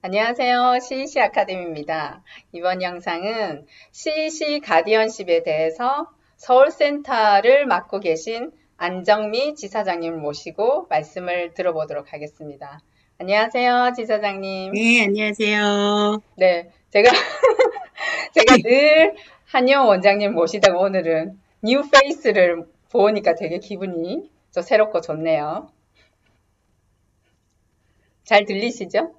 안녕하세요. CEC 아카데미입니다. 이번 영상은 CEC 가디언십에 대해서 서울센터를 맡고 계신 안정미 지사장님을 모시고 말씀을 들어보도록 하겠습니다. 안녕하세요, 지사장님. 네, 안녕하세요. 네, 제가 늘 한의원 원장님 모시다가 오늘은 뉴 페이스를 보니까 되게 기분이 좀 새롭고 좋네요. 잘 들리시죠?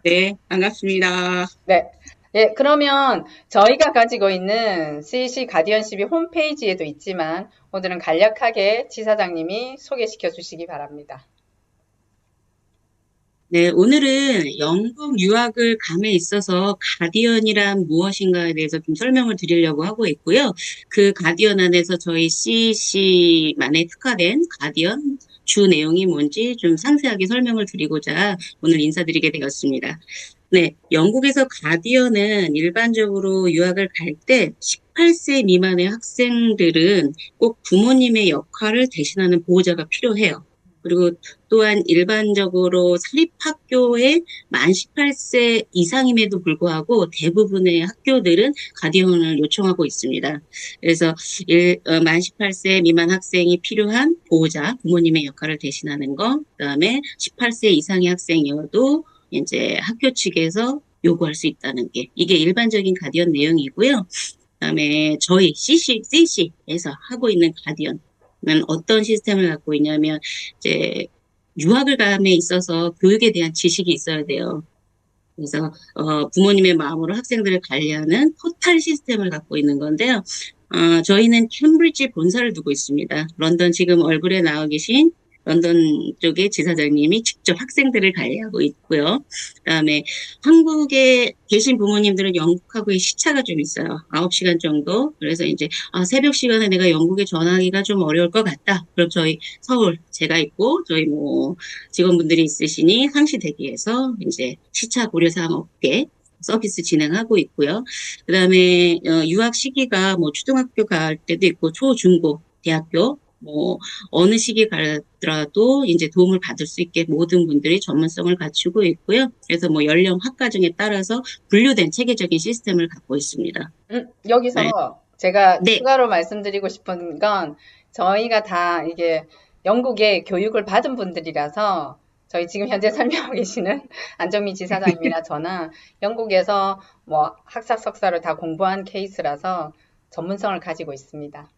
네, 반갑습니다. 네. 예, 그러면 저희가 가지고 있는 CC 가디언십이 홈페이지에도 있지만 오늘은 간략하게 지사장님이 소개시켜 주시기 바랍니다. 네, 오늘은 영국 유학을 감에 있어서 가디언이란 무엇인가에 대해서 좀 설명을 드리려고 하고 있고요. 그 가디언 안에서 저희 CC만의 특화된 가디언 주 내용이 뭔지 좀 상세하게 설명을 드리고자 오늘 인사드리게 되었습니다. 네, 영국에서 가디언은 일반적으로 유학을 갈 때 18세 미만의 학생들은 꼭 부모님의 역할을 대신하는 보호자가 필요해요. 그리고 또한 일반적으로 사립학교에 만 18세 이상임에도 불구하고 대부분의 학교들은 가디언을 요청하고 있습니다. 그래서 만 18세 미만 학생이 필요한 보호자, 부모님의 역할을 대신하는 거, 그다음에 18세 이상의 학생이어도 이제 학교 측에서 요구할 수 있다는 게 이게 일반적인 가디언 내용이고요. 그다음에 저희 CC에서 하고 있는 가디언은 어떤 시스템을 갖고 있냐면 이제 유학을 감에 있어서 교육에 대한 지식이 있어야 돼요. 그래서 부모님의 마음으로 학생들을 관리하는 포탈 시스템을 갖고 있는 건데요. 저희는 캠브리지 본사를 두고 있습니다. 런던 지금 얼굴에 나와 계신 런던 쪽의 지사장님이 직접 학생들을 관리하고 있고요. 그다음에 한국에 계신 부모님들은 영국하고의 시차가 좀 있어요. 9시간 정도. 그래서 이제 새벽 시간에 내가 영국에 전화하기가 좀 어려울 것 같다. 그럼 저희 서울 제가 있고 저희 뭐 직원분들이 있으시니 상시 대기해서 이제 시차 고려사항 없게 서비스 진행하고 있고요. 그다음에 유학 시기가 뭐 초등학교 갈 때도 있고 초중고 대학교 뭐 어느 시기 가더라도 이제 도움을 받을 수 있게 모든 분들이 전문성을 갖추고 있고요. 그래서 뭐 연령 학과정에 따라서 분류된 체계적인 시스템을 갖고 있습니다. 네, 여기서 제가 네, 추가로 말씀드리고 싶은 건 저희가 다 이게 영국에 교육을 받은 분들이라서 저희 지금 현재 설명하고 계시는 안정미 지사장님이나 저는 영국에서 뭐 학사 석사를 다 공부한 케이스라서 전문성을 가지고 있습니다.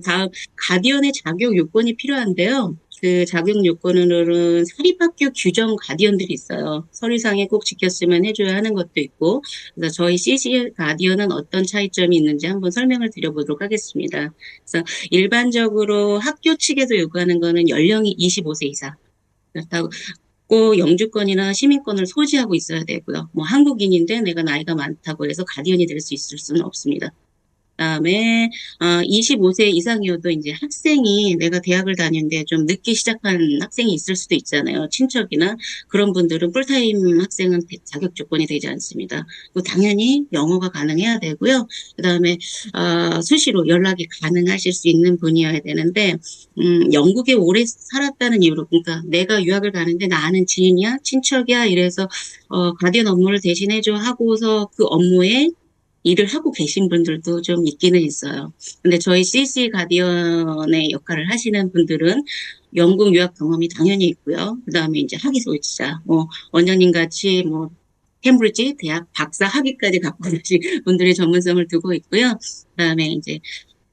다음 가디언의 자격 요건이 필요한데요. 그 자격 요건으로는 사립학교 규정 가디언들이 있어요. 서류상에 꼭 지켰으면 해줘야 하는 것도 있고, 그래서 저희 CC 가디언은 어떤 차이점이 있는지 한번 설명을 드려보도록 하겠습니다. 그래서 일반적으로 학교 측에서 요구하는 거는 연령이 25세 이상. 그렇다고 꼭 영주권이나 시민권을 소지하고 있어야 되고요. 뭐 한국인인데 내가 나이가 많다고 해서 가디언이 될 수 있을 수는 없습니다. 그다음에 25세 이상이어도 이제 학생이 내가 대학을 다니는데 좀 늦게 시작한 학생이 있을 수도 있잖아요. 친척이나 그런 분들은 풀타임 학생은 자격 조건이 되지 않습니다. 또 당연히 영어가 가능해야 되고요. 그다음에 수시로 연락이 가능하실 수 있는 분이어야 되는데 영국에 오래 살았다는 이유로 그러니까 내가 유학을 가는데 나 아는 지인이야, 친척이야 이래서 가디언 업무를 대신해줘 하고서 그 업무에 일을 하고 계신 분들도 좀 있기는 있어요. 근데 저희 CC 가디언의 역할을 하시는 분들은 영국 유학 경험이 당연히 있고요. 그다음에 이제 학위 소유자, 뭐 원장님 같이 뭐 캠브리지 대학 박사 학위까지 갖고 계신 분들의 전문성을 두고 있고요. 그다음에 이제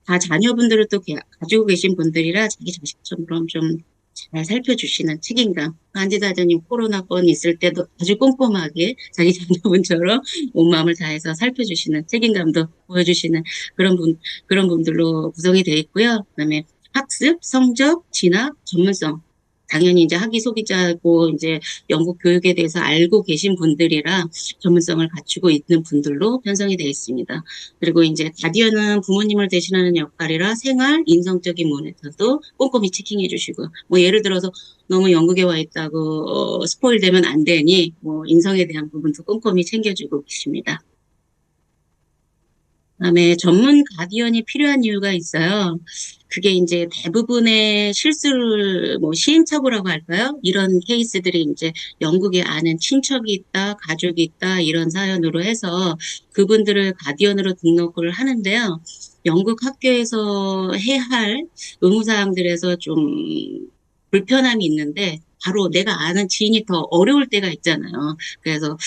다 자녀분들을 또 가지고 계신 분들이라 자기 자식처럼 좀 잘 살펴주시는 책임감. 한지사장님 코로나번 있을 때도 아주 꼼꼼하게 자기 자녀분처럼 온 마음을 다해서 살펴주시는 책임감도 보여주시는 그런 분들로 구성이 되어 있고요. 그다음에 학습, 성적, 진학, 전문성. 당연히 이제 학위 소비자고 이제 영국 교육에 대해서 알고 계신 분들이라 전문성을 갖추고 있는 분들로 편성이 되어 있습니다. 그리고 이제 가디언은 부모님을 대신하는 역할이라 생활, 인성적인 면에서도 꼼꼼히 체킹해 주시고, 뭐 예를 들어서 너무 영국에 와 있다고 스포일 되면 안 되니 뭐 인성에 대한 부분도 꼼꼼히 챙겨주고 계십니다. 그다음에 전문 가디언이 필요한 이유가 있어요. 그게 이제 대부분의 실수를 뭐 시행착오라고 할까요? 이런 케이스들이 이제 영국에 아는 친척이 있다, 가족이 있다 이런 사연으로 해서 그분들을 가디언으로 등록을 하는데요. 영국 학교에서 해야 할 의무사항들에서 좀 불편함이 있는데 바로 내가 아는 지인이 더 어려울 때가 있잖아요. 그래서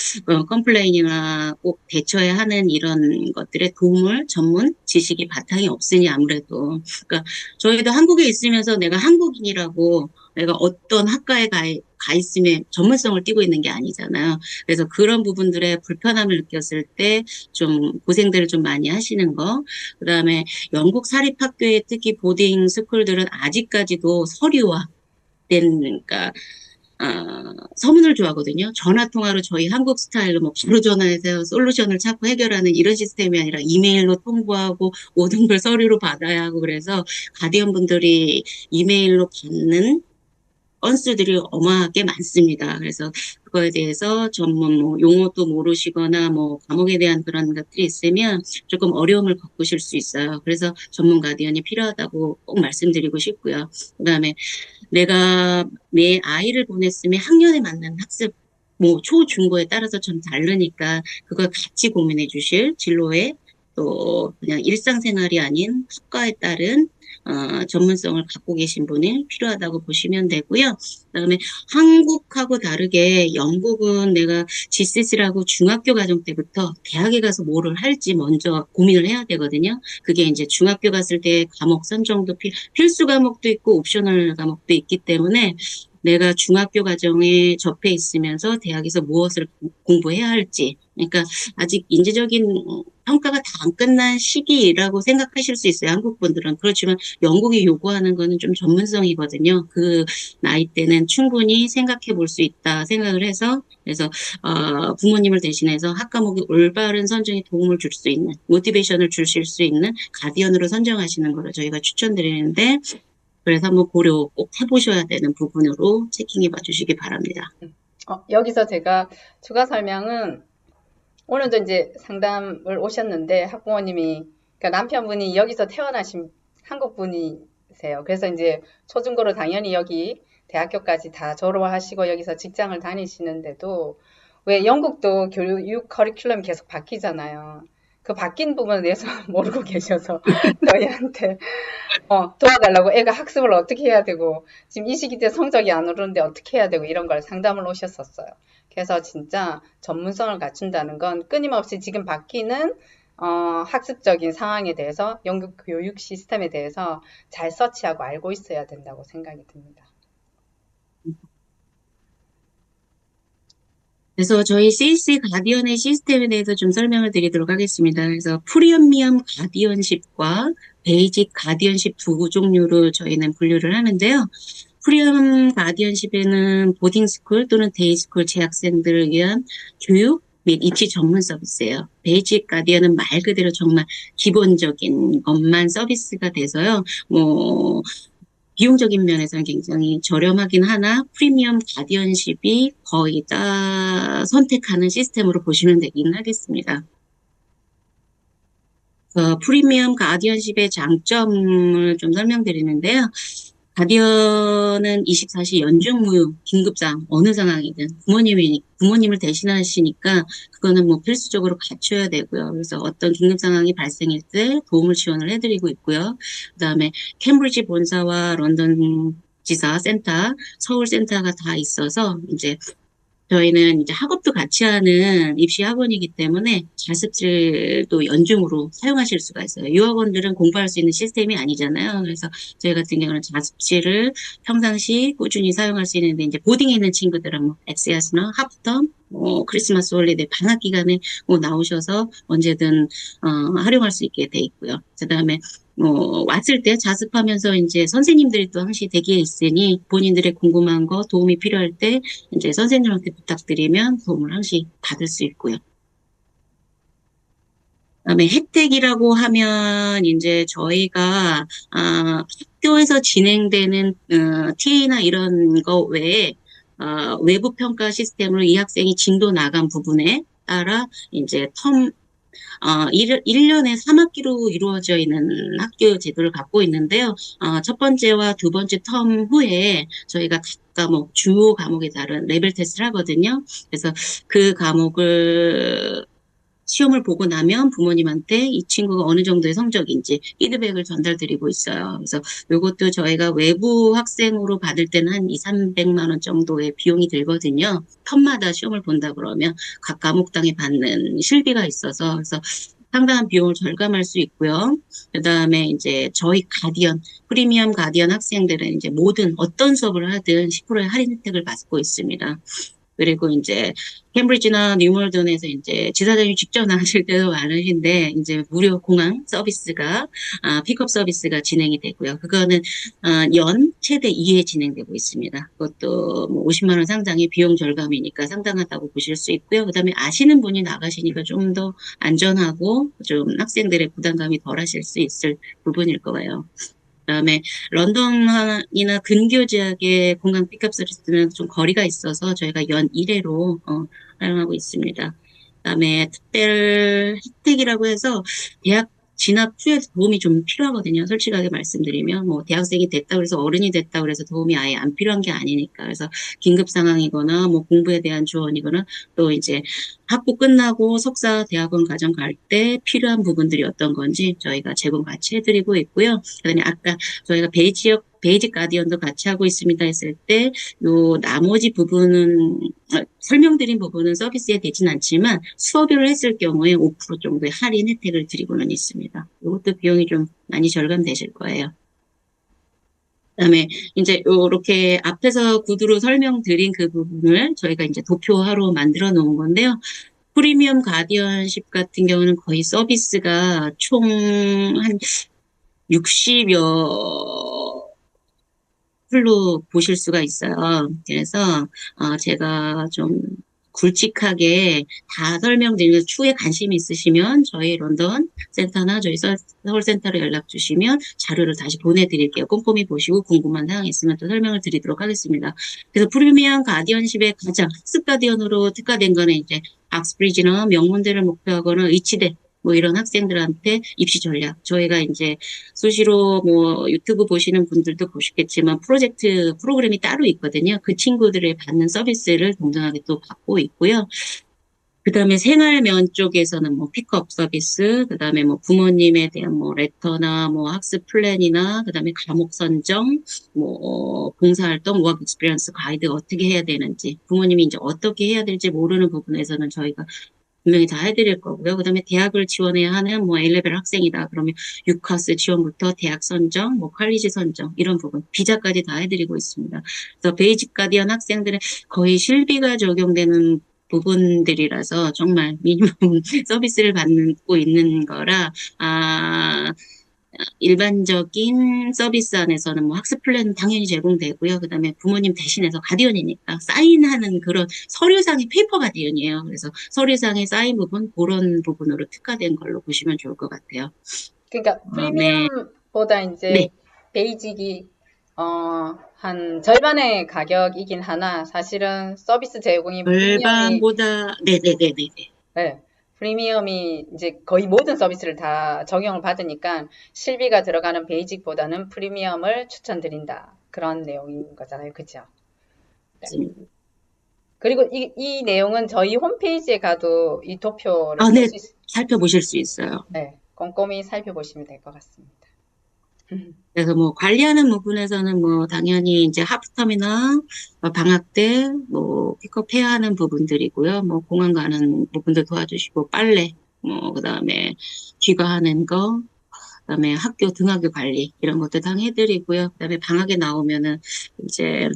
컴플레인이나 꼭 대처해야 하는 이런 것들의 도움을 전문 지식이 바탕이 없으니 아무래도 그러니까 저희도 한국에 있으면서 내가 한국인이라고 내가 어떤 학과에 가 있으면 전문성을 띠고 있는 게 아니잖아요. 그래서 그런 부분들의 불편함을 느꼈을 때 좀 고생들을 좀 많이 하시는 거. 그다음에 영국 사립학교의 특히 보딩 스쿨들은 아직까지도 서류화 된 그러니까 서문을 좋아하거든요. 전화 통화로 저희 한국 스타일로 뭐 바로 전화해서 솔루션을 찾고 해결하는 이런 시스템이 아니라 이메일로 통보하고 모든 걸 서류로 받아야 하고 그래서 가디언 분들이 이메일로 받는 건수들이 어마하게 많습니다. 그래서 그거에 대해서 전문 뭐 용어도 모르시거나 뭐 과목에 대한 그런 것들이 있으면 조금 어려움을 겪으실 수 있어요. 그래서 전문 가디언이 필요하다고 꼭 말씀드리고 싶고요. 그다음에 내가 내 아이를 보냈으면 학년에 맞는 학습, 뭐, 초, 중고에 따라서 좀 다르니까 그걸 같이 고민해 주실 진로에 또 그냥 일상생활이 아닌 학과에 따른 전문성을 갖고 계신 분이 필요하다고 보시면 되고요. 그다음에 한국하고 다르게 영국은 내가 GCSE라고 중학교 과정 때부터 대학에 가서 뭐를 할지 먼저 고민을 해야 되거든요. 그게 이제 중학교 갔을 때 과목 선정도 필수 과목도 있고 옵셔널 과목도 있기 때문에 내가 중학교 과정에 접해 있으면서 대학에서 무엇을 공부해야 할지. 그러니까 아직 인지적인 평가가 다 안 끝난 시기라고 생각하실 수 있어요. 한국 분들은. 그렇지만 영국이 요구하는 거는 좀 전문성이거든요. 그 나이 때는 충분히 생각해 볼 수 있다 생각을 해서 그래서 부모님을 대신해서 학과목의 올바른 선정에 도움을 줄 수 있는 모티베이션을 주실 수 있는 가디언으로 선정하시는 거를 저희가 추천드리는데 그래서 한번 고려 꼭 해보셔야 되는 부분으로 체킹해 봐 주시기 바랍니다. 여기서 제가 추가 설명은 오늘도 이제 상담을 오셨는데 학부모님이 그러니까 남편분이 여기서 태어나신 한국 분이세요. 그래서 이제 초중고로 당연히 여기 대학교까지 다 졸업하시고 여기서 직장을 다니시는데도 왜 영국도 교육 커리큘럼이 계속 바뀌잖아요. 그 바뀐 부분에 대해서 모르고 계셔서 저희한테 도와달라고 애가 학습을 어떻게 해야 되고 지금 이 시기 때 성적이 안 오르는데 어떻게 해야 되고 이런 걸 상담을 오셨었어요. 그래서 진짜 전문성을 갖춘다는 건 끊임없이 지금 바뀌는 학습적인 상황에 대해서 영국 교육 시스템에 대해서 잘 서치하고 알고 있어야 된다고 생각이 듭니다. 그래서 저희 CC 가디언의 시스템에 대해서 좀 설명을 드리도록 하겠습니다. 그래서 프리미엄 가디언십과 베이직 가디언십 두 종류로 저희는 분류를 하는데요. 프리미엄 가디언십에는 보딩스쿨 또는 데이스쿨 재학생들을 위한 교육 및 입시 전문 서비스예요. 베이직 가디언은 말 그대로 정말 기본적인 것만 서비스가 돼서요. 뭐 비용적인 면에서는 굉장히 저렴하긴 하나 프리미엄 가디언십이 거의 다 선택하는 시스템으로 보시면 되긴 하겠습니다. 프리미엄 가디언십의 장점을 좀 설명드리는데요. 가디언은 24시 연중무휴, 긴급상, 어느 상황이든 부모님을 대신하시니까 그거는 뭐 필수적으로 갖춰야 되고요. 그래서 어떤 긴급 상황이 발생할 때 도움을 지원을 해드리고 있고요. 그다음에 캠브리지 본사와 런던 지사 센터, 서울 센터가 다 있어서 이제 저희는 이제 학업도 같이 하는 입시 학원이기 때문에 자습실도 연중으로 사용하실 수가 있어요. 유학원들은 공부할 수 있는 시스템이 아니잖아요. 그래서 저희 같은 경우는 자습실을 평상시 꾸준히 사용할 수 있는데 이제 보딩에 있는 친구들은 뭐 엑스야스나 하프텀, 뭐 크리스마스 홀리데이 방학 기간에 뭐 나오셔서 언제든 활용할 수 있게 돼 있고요. 그다음에 뭐 왔을 때 자습하면서 이제 선생님들이 또 항시 대기에 있으니 본인들의 궁금한 거 도움이 필요할 때 이제 선생님한테 부탁드리면 도움을 항시 받을 수 있고요. 그다음에 혜택이라고 하면 이제 저희가 학교에서 진행되는 TA나 이런 거 외에 외부 평가 시스템으로 이 학생이 진도 나간 부분에 따라 이제 1년에 3학기로 이루어져 있는 학교 제도를 갖고 있는데요. 첫 번째와 두 번째 텀 후에 저희가 각 과목, 주요 과목에 따른 레벨 테스트를 하거든요. 그래서 그 과목을 시험을 보고 나면 부모님한테 이 친구가 어느 정도의 성적인지 피드백을 전달드리고 있어요. 그래서 이것도 저희가 외부 학생으로 받을 때는 한 2, 300만 원 정도의 비용이 들거든요. 텀마다 시험을 본다 그러면 각 과목당에 받는 실비가 있어서 그래서 상당한 비용을 절감할 수 있고요. 그다음에 이제 저희 가디언, 프리미엄 가디언 학생들은 이제 모든 어떤 수업을 하든 10%의 할인 혜택을 받고 있습니다. 그리고 이제 캠브리지나 뉴멀던에서 이제 지사장님 직접 나가실 때도 많으신데 이제 무료 공항 서비스가 픽업 서비스가 진행이 되고요. 그거는 연 최대 2회 진행되고 있습니다. 그것도 뭐 50만 원 상당의 비용 절감이니까 상당하다고 보실 수 있고요. 그다음에 아시는 분이 나가시니까 좀 더 안전하고 좀 학생들의 부담감이 덜하실 수 있을 부분일 거예요. 그다음에 런던이나 근교 지역의 공강 픽업 서비스는 좀 거리가 있어서 저희가 연 1회로 사용하고 있습니다. 그다음에 특별 혜택이라고 해서 대학 진학 후에 도움이 좀 필요하거든요. 솔직하게 말씀드리면 뭐 대학생이 됐다 그래서 어른이 됐다 그래서 도움이 아예 안 필요한 게 아니니까 그래서 긴급 상황이거나 뭐 공부에 대한 조언이거나 또 이제 학부 끝나고 석사 대학원 과정 갈 때 필요한 부분들이 어떤 건지 저희가 제공 같이 해드리고 있고요. 그다음에 아까 저희가 베이직 가디언도 같이 하고 있습니다 했을 때, 요 나머지 부분은, 설명드린 부분은 서비스에 되진 않지만 수업을 했을 경우에 5% 정도의 할인 혜택을 드리고는 있습니다. 이것도 비용이 좀 많이 절감되실 거예요. 그다음에 이제 요렇게 앞에서 구두로 설명드린 그 부분을 저희가 이제 도표화로 만들어 놓은 건데요. 프리미엄 가디언십 같은 경우는 거의 서비스가 총 한 60여 풀로 보실 수가 있어요. 그래서 제가 좀 굵직하게 다 설명드리면서 추후에 관심이 있으시면 저희 런던 센터나 저희 서울 센터로 연락 주시면 자료를 다시 보내드릴게요. 꼼꼼히 보시고 궁금한 사항 있으면 또 설명을 드리도록 하겠습니다. 그래서 프리미엄 가디언십의 가장 학습 가디언으로 특화된 거는 이제 악스브리지나 명문대를 목표하거나 의치대 뭐 이런 학생들한테 입시 전략 저희가 이제 수시로 뭐 유튜브 보시는 분들도 보시겠지만 프로젝트 프로그램이 따로 있거든요. 그 친구들의 받는 서비스를 동등하게 또 받고 있고요. 그다음에 생활면 쪽에서는 뭐 픽업 서비스, 그다음에 뭐 부모님에 대한 뭐 레터나 뭐 학습 플랜이나 그다음에 과목 선정, 뭐 봉사활동, 워크 익스피리언스 가이드 어떻게 해야 되는지, 부모님이 이제 어떻게 해야 될지 모르는 부분에서는 저희가 분명히 다 해드릴 거고요. 그다음에 대학을 지원해야 하는 뭐 A레벨 학생이다. 그러면 유카스 지원부터 대학 선정, 뭐 컬리지 선정 이런 부분 비자까지 다 해드리고 있습니다. 그래서 베이직 가디언 학생들은 거의 실비가 적용되는 부분들이라서 정말 미니멈 서비스를 받고 있는 거라 일반적인 서비스 안에서는 뭐 학습 플랜 당연히 제공되고요. 그다음에 부모님 대신해서 가디언이니까 사인하는 그런 서류상의 페이퍼 가디언이에요. 그래서 서류상의 사인 부분 그런 부분으로 특화된 걸로 보시면 좋을 것 같아요. 그러니까 네, 프리미엄보다 네, 이제 베이직이 한 절반의 가격이긴 하나 사실은 서비스 제공인 프리미엄이 절반보다 네네네네. 네, 프리미엄이 이제 거의 모든 서비스를 다 적용을 받으니까 실비가 들어가는 베이직보다는 프리미엄을 추천드린다. 그런 내용인 거잖아요. 그죠? 네. 그리고 이 내용은 저희 홈페이지에 가도 이 도표를 볼 네, 수 있어요. 살펴보실 수 있어요. 네, 꼼꼼히 살펴보시면 될 것 같습니다. 그래서 뭐 관리하는 부분에서는 뭐 당연히 이제 하프텀이나 방학 때 뭐 픽업해야 하는 부분들이고요. 뭐 공항 가는 부분도 도와주시고 빨래, 뭐 그다음에 귀가하는 거, 그다음에 학교 등하교 관리 이런 것도 다 해드리고요. 그다음에 방학에 나오면은 이제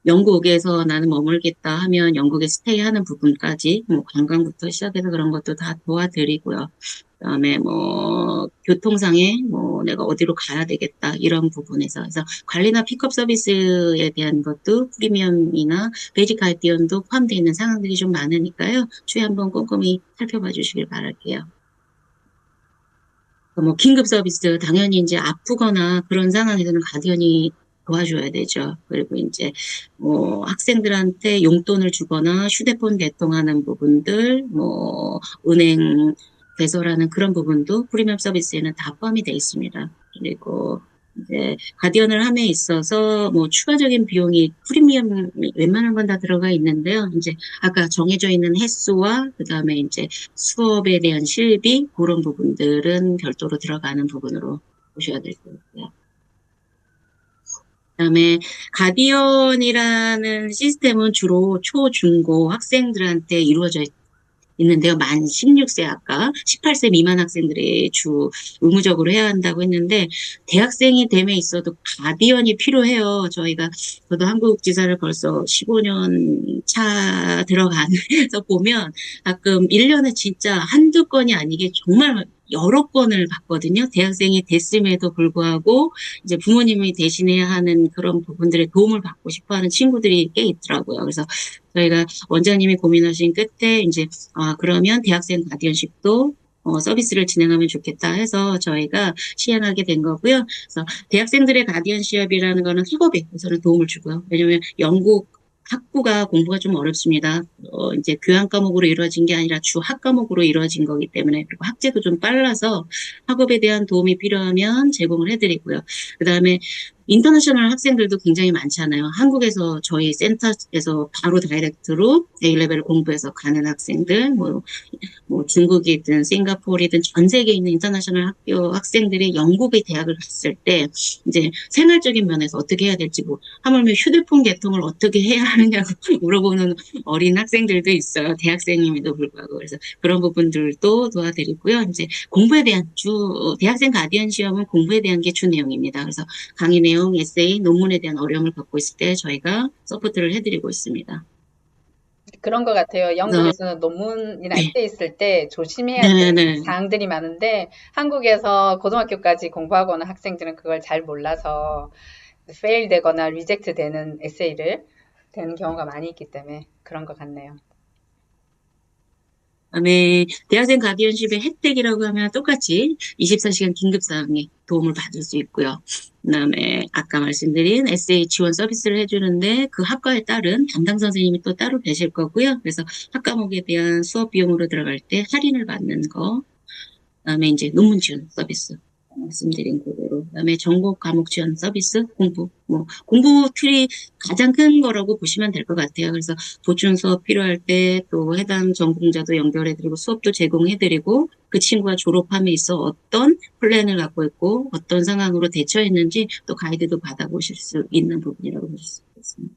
영국에서 나는 머물겠다 하면 영국에 스테이하는 부분까지 뭐 관광부터 시작해서 그런 것도 다 도와드리고요. 그다음에 뭐 교통상에 뭐 내가 어디로 가야 되겠다 이런 부분에서 그래서 관리나 픽업 서비스에 대한 것도 프리미엄이나 베이직 가이디언도 포함되어 있는 상황들이 좀 많으니까요. 추후에 한번 꼼꼼히 살펴봐 주시길 바랄게요. 뭐 긴급 서비스 당연히 이제 아프거나 그런 상황에서는 가디언이 도와줘야 되죠. 그리고 이제 뭐 학생들한테 용돈을 주거나 휴대폰 개통하는 부분들, 뭐 은행 개설하는 그런 부분도 프리미엄 서비스에는 다 포함이 되어 있습니다. 그리고 이제 가디언을 함에 있어서 뭐 추가적인 비용이 프리미엄 웬만한 건 다 들어가 있는데요. 이제 아까 정해져 있는 횟수와 그다음에 이제 수업에 대한 실비 그런 부분들은 별도로 들어가는 부분으로 보셔야 될 것 같고요. 그다음에 가디언이라는 시스템은 주로 초, 중고 학생들한테 이루어져 있는데요. 만 16세 아까 18세 미만 학생들이 주 의무적으로 해야 한다고 했는데 대학생이 됨에 있어도 가디언이 필요해요. 저도 한국지사를 벌써 15년 차 들어가서 보면 가끔 1년에 진짜 한두 건이 아니게 정말 여러 건을 봤거든요. 대학생이 됐음에도 불구하고 이제 부모님이 대신해야 하는 그런 부분들의 도움을 받고 싶어 하는 친구들이 꽤 있더라고요. 그래서 저희가 원장님이 고민하신 끝에 이제 그러면 대학생 가디언십도 서비스를 진행하면 좋겠다 해서 저희가 시행하게 된 거고요. 그래서 대학생들의 가디언십이라는 거는 학업에 우선은 도움을 주고요. 왜냐하면 영국 학부가 공부가 좀 어렵습니다. 이제 교양 과목으로 이루어진 게 아니라 주 학 과목으로 이루어진 거기 때문에 그리고 학제도 좀 빨라서 학업에 대한 도움이 필요하면 제공을 해드리고요. 그다음에 인터내셔널 학생들도 굉장히 많잖아요. 한국에서 저희 센터에서 바로 다이렉트로 A레벨을 공부해서 가는 학생들, 뭐 중국이든 싱가포르이든 전 세계에 있는 인터내셔널 학교 학생들이 영국의 대학을 갔을 때 이제 생활적인 면에서 어떻게 해야 될지 뭐 하물며 휴대폰 개통을 어떻게 해야 하느냐고 물어보는 어린 학생들도 있어요. 대학생임에도 불구하고 그래서 그런 부분들도 도와드리고요. 이제 공부에 대한 대학생 가디언 시험은 공부에 대한 게 주 내용입니다. 그래서 강의 내용, 에세이, 논문에 대한 어려움을 겪고 있을 때 저희가 서포트를 해드리고 있습니다. 그런 것 같아요. 그래서 영국에서는 논문이나 네, 에세이 쓸 때 조심해야 될 네, 네. 사항들이 많은데 한국에서 고등학교까지 공부하고 오는 학생들은 그걸 잘 몰라서 페일 되거나 리젝트 되는 에세이를 되는 경우가 많이 있기 때문에 그런 것 같네요. 그다음에 대학생 가디언십의 혜택이라고 하면 똑같이 24시간 긴급 상황에 도움을 받을 수 있고요. 그다음에 아까 말씀드린 에세이 지원 서비스를 해주는데 그 학과에 따른 담당 선생님이 또 따로 계실 거고요. 그래서 학 과목에 대한 수업 비용으로 들어갈 때 할인을 받는 거, 그다음에 이제 논문 지원 서비스 말씀드린 그대로, 그다음에 전공 과목 지원 서비스, 공부 툴이 가장 큰 거라고 보시면 될 것 같아요. 그래서 보충 수업 필요할 때 또 해당 전공자도 연결해드리고 수업도 제공해드리고 그 친구가 졸업함에 있어 어떤 플랜을 갖고 있고 어떤 상황으로 대처했는지 또 가이드도 받아보실 수 있는 부분이라고 보실 수 있습니다.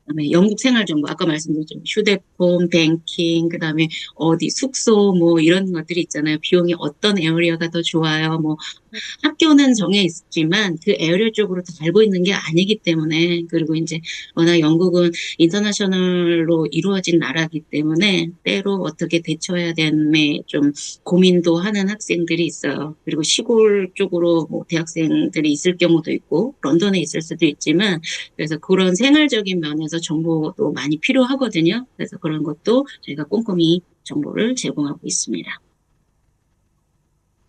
그다음에 영국 생활 정보, 아까 말씀드렸죠. 휴대폰, 뱅킹, 그다음에 어디 숙소 뭐 이런 것들이 있잖아요. 비용이 어떤 에어리어가 더 좋아요. 뭐 학교는 정해 있지만 그 에어리어 쪽으로 다 알고 있는 게 아니기 때문에 그리고 이제 워낙 영국은 인터내셔널로 이루어진 나라이기 때문에 때로 어떻게 대처해야 되는데 좀 고민도 하는 학생들이 있어요. 그리고 시골 쪽으로 뭐 대학생들이 있을 경우도 있고 런던에 있을 수도 있지만 그래서 그런 생활적인 면에서 정보도 많이 필요하거든요. 그래서 그런 것도 저희가 꼼꼼히 정보를 제공하고 있습니다.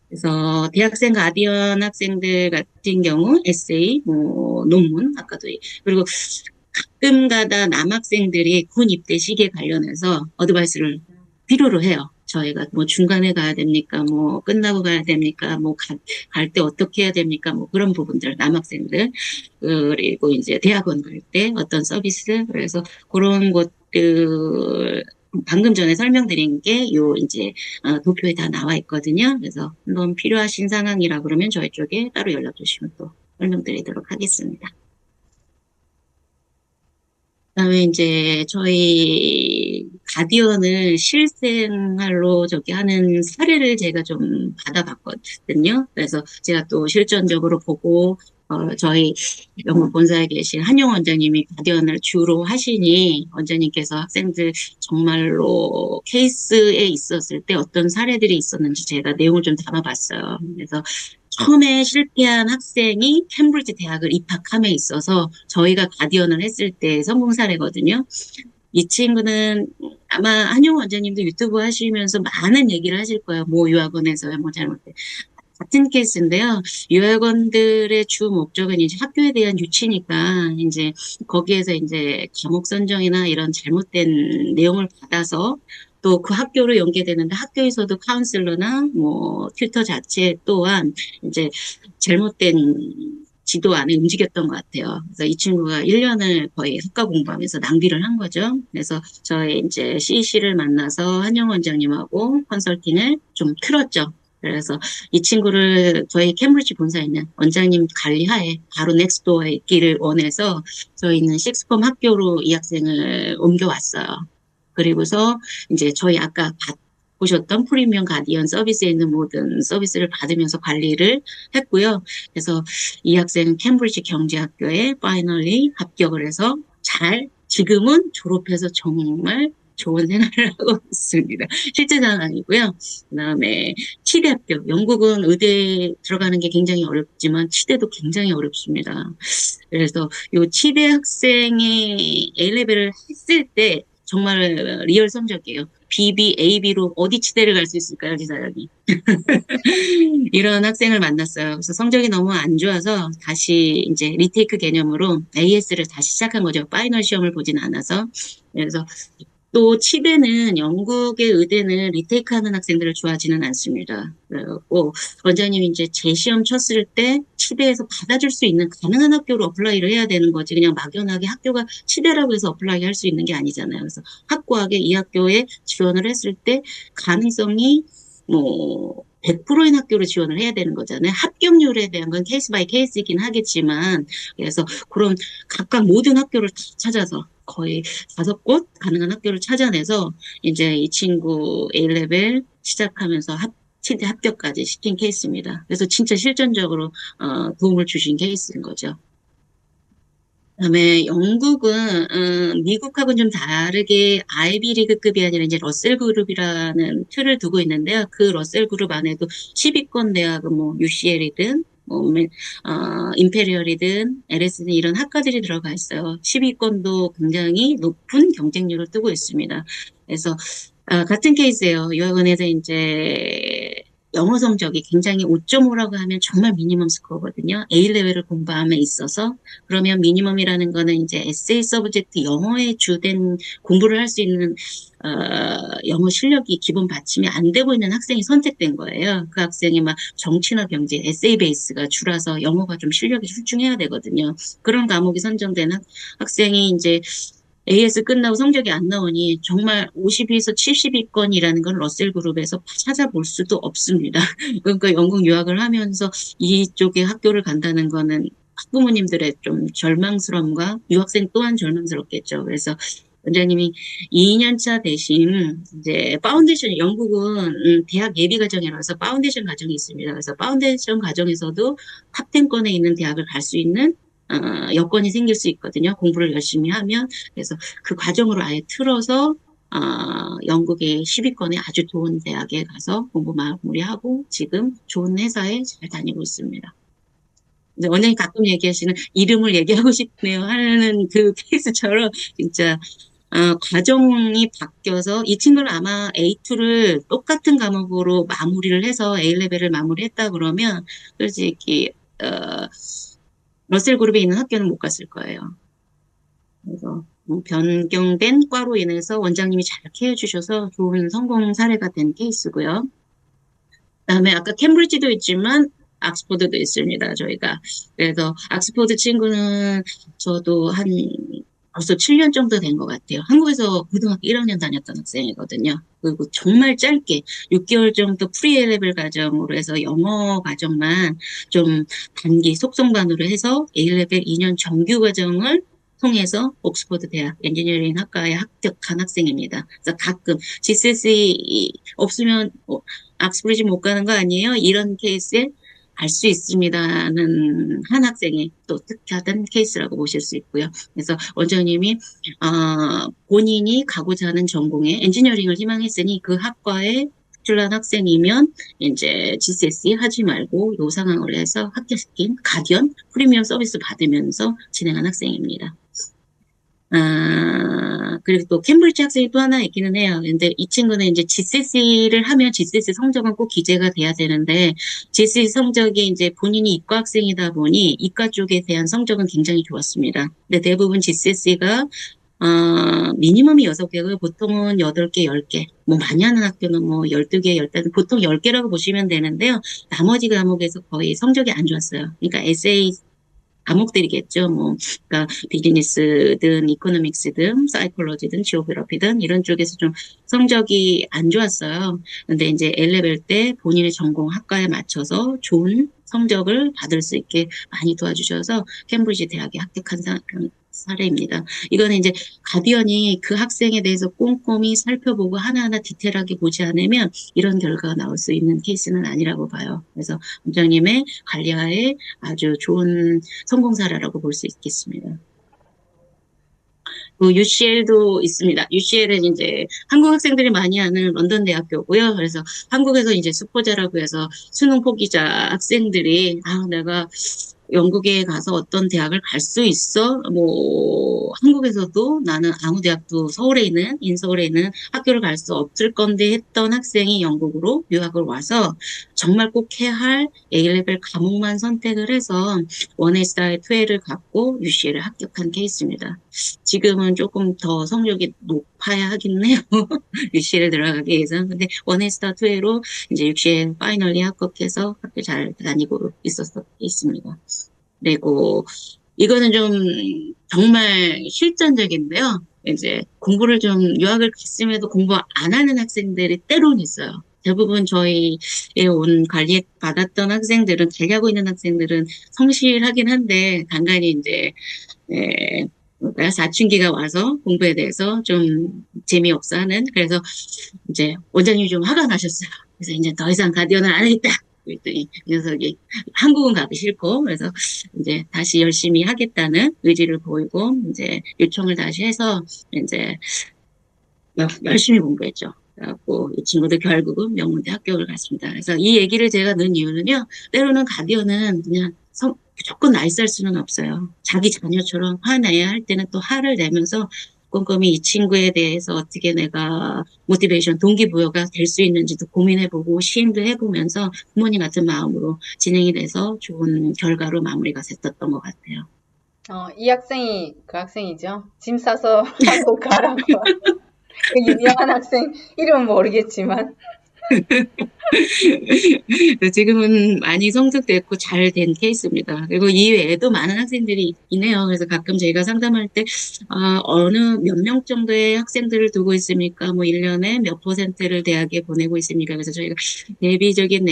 그래서 대학생 가디언 학생들 같은 경우 에세이, 뭐 논문 아까도 그리고 가끔가다 남학생들이 군 입대 시기에 관련해서 어드바이스를 필요로 해요. 저희가 뭐 중간에 가야 됩니까? 뭐 끝나고 가야 됩니까? 뭐 갈 때 어떻게 해야 됩니까? 뭐 그런 부분들 남학생들 그리고 이제 대학원 갈 때 어떤 서비스 그래서 그런 것들 방금 전에 설명드린 게 요 이제 도표에 다 나와 있거든요. 그래서 한번 필요하신 상황이라 그러면 저희 쪽에 따로 연락 주시면 또 설명드리도록 하겠습니다. 그다음에 이제 저희 가디언을 실생활로 저기 하는 사례를 제가 좀 받아봤거든요. 그래서 제가 또 실전적으로 보고 저희 영국 본사에 계신 한용 원장님이 가디언을 주로 하시니 원장님께서 학생들 정말로 케이스에 있었을 때 어떤 사례들이 있었는지 제가 내용을 좀 담아봤어요. 그래서 처음에 실패한 학생이 캠브리지 대학을 입학함에 있어서 저희가 가디언을 했을 때 성공 사례거든요. 이 친구는 아마 한용 원장님도 유튜브 하시면서 많은 얘기를 하실 거예요. 뭐 유학원에서요, 뭐 잘못돼. 같은 케이스인데요. 유학원들의 주 목적은 이제 학교에 대한 유치니까 이제 거기에서 이제 과목 선정이나 이런 잘못된 내용을 받아서 또 그 학교로 연계되는데 학교에서도 카운슬러나 뭐 튜터 자체 또한 이제 잘못된 지도 안에 움직였던 것 같아요. 그래서 이 친구가 1년을 거의 학과 공부하면서 낭비를 한 거죠. 그래서 저희 이제 CEC를 만나서 한영 원장님하고 컨설팅을 좀 틀었죠. 그래서 이 친구를 저희 캠브리지 본사에 있는 원장님 관리하에 바로 넥스도어에 있기를 원해서 저희는 식스컴 학교로 이 학생을 옮겨왔어요. 그리고서 이제 저희 아까 보셨던 프리미엄 가디언 서비스에 있는 모든 서비스를 받으면서 관리를 했고요. 그래서 이 학생은 캠브리지 경제학교에 파이널리 합격을 해서 지금은 졸업해서 정말 좋은 생활을 하고 있습니다. 실제 상황이고요. 그다음에 치대학교, 영국은 의대 들어가는 게 굉장히 어렵지만 치대도 굉장히 어렵습니다. 그래서 요 치대 학생이 A레벨을 했을 때 정말 리얼 성적이에요. BB, AB로 어디 치대를 갈 수 있을까요, 지사장이? 이런 학생을 만났어요. 그래서 성적이 너무 안 좋아서 다시 이제 리테이크 개념으로 AS를 다시 시작한 거죠. 파이널 시험을 보진 않아서. 그래서 또 치대는 영국의 의대는 리테이크하는 학생들을 좋아하지는 않습니다. 그리고 원장님이 이제 재시험 쳤을 때 치대에서 받아줄 수 있는 가능한 학교로 어플라이를 해야 되는 거지 그냥 막연하게 학교가 치대라고 해서 어플라이 할 수 있는 게 아니잖아요. 그래서 확고하게 이 학교에 지원을 했을 때 가능성이 뭐 100%인 학교로 지원을 해야 되는 거잖아요. 합격률에 대한 건 케이스 바이 케이스이긴 하겠지만 그래서 그런 각각 모든 학교를 다 찾아서 거의 5곳 가능한 학교를 찾아내서 이제 이 친구 A레벨 시작하면서 치대 합격까지 시킨 케이스입니다. 그래서 진짜 실전적으로 도움을 주신 케이스인 거죠. 그다음에 영국은 미국하고는 좀 다르게 아이비리그급이 아니라 이제 러셀 그룹이라는 틀을 두고 있는데요. 그 러셀 그룹 안에도 10위권 대학은 뭐 UCL이든 뭐 임페리얼이든 LS든 이런 학과들이 들어가 있어요. 10위권도 굉장히 높은 경쟁률을 두고 있습니다. 그래서 같은 케이스예요. 유학원에서 이제 영어 성적이 굉장히 5.5라고 하면 정말 미니멈 스코어거든요. A 레벨을 공부함에 있어서 그러면 미니멈이라는 거는 이제 에세이 서브젝트 영어에 주된 공부를 할 수 있는 영어 실력이 기본 받침이 안 되고 있는 학생이 선택된 거예요. 그 학생이 막 정치나 경제, 에세이 베이스가 줄어서 영어가 좀 실력이 출중해야 되거든요. 그런 과목이 선정된 학생이 이제 AS 끝나고 성적이 안 나오니 정말 50위에서 70위권이라는 건 러셀 그룹에서 찾아볼 수도 없습니다. 그러니까 영국 유학을 하면서 이쪽에 학교를 간다는 거는 학부모님들의 좀 절망스러움과 유학생 또한 절망스럽겠죠. 그래서 원장님이 2년차 대신 이제 파운데이션, 영국은 대학 예비 과정이라서 파운데이션 과정이 있습니다. 그래서 파운데이션 과정에서도 탑10권에 있는 대학을 갈 수 있는 여건이 생길 수 있거든요. 공부를 열심히 하면. 그래서 그 과정으로 아예 틀어서 영국의 10위권의 아주 좋은 대학에 가서 공부 마무리하고 지금 좋은 회사에 잘 다니고 있습니다. 원장님 가끔 얘기하시는 이름을 얘기하고 싶네요 하는 그 케이스처럼 진짜 과정이 바뀌어서 이 친구는 아마 A2를 똑같은 과목으로 마무리를 해서 A레벨을 마무리했다 그러면 솔직히 러셀 그룹에 있는 학교는 못 갔을 거예요. 그래서 변경된 과로 인해서 원장님이 잘 케어해 주셔서 좋은 성공 사례가 된 케이스고요. 그다음에 아까 캠브리지도 있지만 옥스퍼드도 있습니다. 저희가. 그래서 옥스퍼드 친구는 저도 한 벌써 7년 정도 된 것 같아요. 한국에서 고등학교 1학년 다녔던 학생이거든요. 그리고 정말 짧게 6개월 정도 프리 레벨 과정으로 해서 영어 과정만 좀 단기 속성반으로 해서 A레벨 2년 정규 과정을 통해서 옥스퍼드 대학 엔지니어링 학과에 합격한 학생입니다. 그래서 가끔 GCSE 없으면 옥스브리지 못 가는 거 아니에요? 이런 케이스에 알 수 있습니다는 한 학생이 또 특화된 케이스라고 보실 수 있고요. 그래서 원장님이 본인이 가고자 하는 전공에 엔지니어링을 희망했으니 그 학과에 출란 학생이면 이제 GCSE 하지 말고 요 상황을 해서 합격시킨 가디언 프리미엄 서비스 받으면서 진행한 학생입니다. 그리고 또 캠브리지 학생이 또 하나 있기는 해요. 근데 이 친구는 이제 GCSE를 하면 GCSE 성적은 꼭 기재가 돼야 되는데 GCSE 성적이 이제 본인이 이과 학생이다 보니 이과 쪽에 대한 성적은 굉장히 좋았습니다. 근데 대부분 GCSE가 미니멈이 6개고요. 보통은 8개, 10개. 뭐 많이 하는 학교는 뭐 12개, 15개, 보통 10개라고 보시면 되는데요. 나머지 과목에서 거의 성적이 안 좋았어요. 그러니까 에세이 과목들이겠죠. 뭐, 그러니까 비즈니스든 이코노믹스든 사이콜로지든 지오그래피든 이런 쪽에서 좀 성적이 안 좋았어요. 근데 이제 A레벨 때 본인의 전공 학과에 맞춰서 좋은 성적을 받을 수 있게 많이 도와주셔서 캠브리지 대학에 합격한 사례입니다. 이거는 이제 가디언이 그 학생에 대해서 꼼꼼히 살펴보고 하나하나 디테일하게 보지 않으면 이런 결과가 나올 수 있는 케이스는 아니라고 봐요. 그래서 원장님의 관리하에 아주 좋은 성공 사례라고 볼 수 있겠습니다. 그 UCL도 있습니다. UCL은 이제 한국 학생들이 많이 하는 런던 대학교고요. 그래서 한국에서 이제 수포자라고 해서 수능 포기자 학생들이 내가 영국에 가서 어떤 대학을 갈 수 있어? 뭐 한국에서도 나는 아무 대학도 서울에 있는 인서울에 있는 학교를 갈 수 없을 건데 했던 학생이 영국으로 유학을 와서 정말 꼭 해야 할 A레벨 과목만 선택을 해서 원에스타의 투에를 갖고 UCL에 합격한 케이스입니다. 지금은 조금 더 성적이 높아야 하긴 해요. UCL에 들어가기 위해서. 근데 원에스타 투에로 이제 UCL 파이널리 합격해서 학교 잘 다니고 있습니다. 그리고 이거는 좀 정말 실전적인데요. 이제 공부를 좀 유학을 갔음에도 공부 안 하는 학생들이 때로는 있어요. 대부분 저희에 온 관리 받았던 학생들은 관리하고 있는 학생들은 성실하긴 한데 간간이 이제 사춘기가 와서 공부에 대해서 좀 재미없어 하는 그래서 이제 원장님이 좀 화가 나셨어요. 그래서 이제 더 이상 가디언을 안 하겠다. 그랬더니 이 녀석이 한국은 가기 싫고 그래서 이제 다시 열심히 하겠다는 의지를 보이고 이제 요청을 다시 해서 이제 열심히 공부했죠. 그래갖고 이 친구도 결국은 명문대 합격을 갔습니다. 그래서 이 얘기를 제가 넣은 이유는요. 때로는 가디언은 그냥 무조건 나이스할 수는 없어요. 자기 자녀처럼 화내야 할 때는 또 화를 내면서 꼼꼼히 이 친구에 대해서 어떻게 내가 모티베이션, 동기부여가 될 수 있는지도 고민해보고 시행도 해보면서 부모님 같은 마음으로 진행이 돼서 좋은 결과로 마무리가 됐었던 것 같아요. 이 학생이 그 학생이죠. 짐 싸서 한국 가라고. 그 유명한 학생 이름은 모르겠지만. 지금은 많이 성숙됐고 잘 된 케이스입니다. 그리고 이 외에도 많은 학생들이 있네요. 그래서 가끔 저희가 상담할 때, 어느 몇 명 정도의 학생들을 두고 있습니까? 뭐 1년에 몇 퍼센트를 대학에 보내고 있습니까? 그래서 저희가 대비적인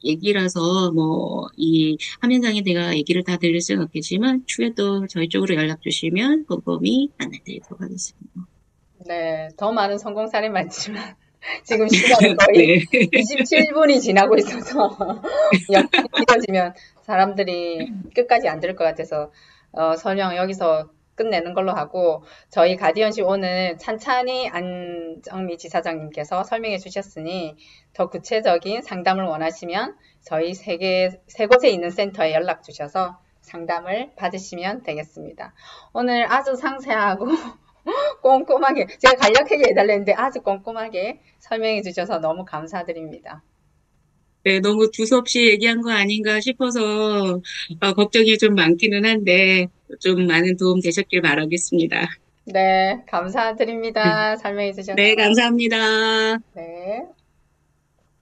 얘기라서 뭐 이 화면상에 내가 얘기를 다 드릴 수는 없겠지만, 추후에 또 저희 쪽으로 연락 주시면 꼼꼼히 안내드리도록 하겠습니다. 네, 더 많은 성공 사례 많지만 지금 시간이 거의 네. 27분이 지나고 있어서 영상이 길어지면 사람들이 끝까지 안 들을 것 같아서 설명 여기서 끝내는 걸로 하고 저희 가디언십 오늘 찬찬히 안정미 지사장님께서 설명해 주셨으니 더 구체적인 상담을 원하시면 저희 세 곳에 있는 센터에 연락 주셔서 상담을 받으시면 되겠습니다. 오늘 아주 상세하고 꼼꼼하게 제가 간략하게 해달랬는데 아주 꼼꼼하게 설명해 주셔서 너무 감사드립니다. 네, 너무 두서없이 얘기한 거 아닌가 싶어서 걱정이 좀 많기는 한데 좀 많은 도움 되셨길 바라겠습니다. 네, 감사드립니다. 설명해 주셔서. 네, 감사합니다. 네.